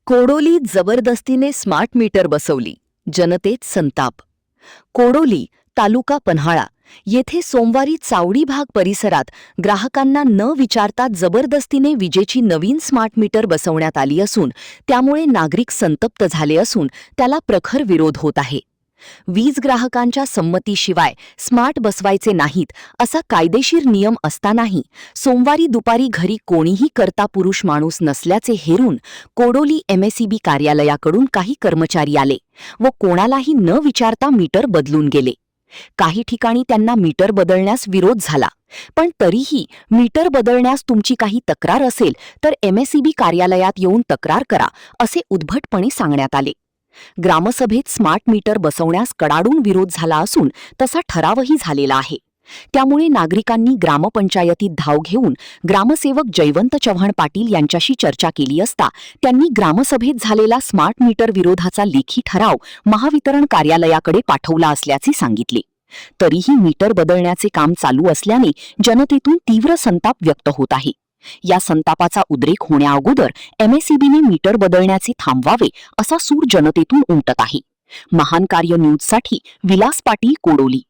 कोडोलीत जबरदस्तीने smart meter बसवली, जनतेत संताप. कोडोली, तालुका पन्हाळा येथे सोमवारी चावडी भाग परिसरात ग्राहकांना न विचारता जबरदस्तीने विजेची नवीन स्मार्ट मीटर बसवण्यात आली असून त्यामुळे नागरिक संतप्त झाले असून त्याला प्रखर विरोध होत आहे. वीज ग्राहकांच्या संमतीशिवाय स्मार्ट बसवायचे नाहीत असा कायदेशीर नियम असतानाही सोमवारी दुपारी घरी कोणीही कर्ता पुरुष माणूस नसल्याचे हेरून कोडोली एमएसईबी कार्यालयाकडून काही कर्मचारी आले व कोणालाही न विचारता मीटर बदलून गेले. काही ठिकाणी त्यांना मीटर बदलण्यास विरोध झाला, पण तरीही मीटर बदलण्यास तुमची काही तक्रार असेल तर एमएसईबी कार्यालयात येऊन तक्रार करा असे उद्धटपणे सांगण्यात आले. ग्रामसभेत स्मार्ट मीटर बसवण्यास कडाडून विरोध झाला असून तसा ठरावही झालेला आहे. त्यामुळे नागरिकांनी ग्रामपंचायतीत धाव घेऊन ग्रामसेवक जयवंत चव्हाण पाटील यांच्याशी चर्चा केली असता त्यांनी ग्रामसभेत झालेला स्मार्ट मीटर विरोधाचा लेखी ठराव महावितरण कार्यालयाकडे पाठवला असल्याचे सांगितले. तरीही मीटर बदलण्याचे काम चालू असल्याने जनतेतून तीव्र संताप व्यक्त होत आहे. या संतापाचा उद्रेक होण्याअगोदर एमएसईबीने मीटर बदलण्याचे थांबवावे असा सूर जनतेतून उमटत आहे. महान कार्य न्यूजसाठी विलास पाटील, कोडोली.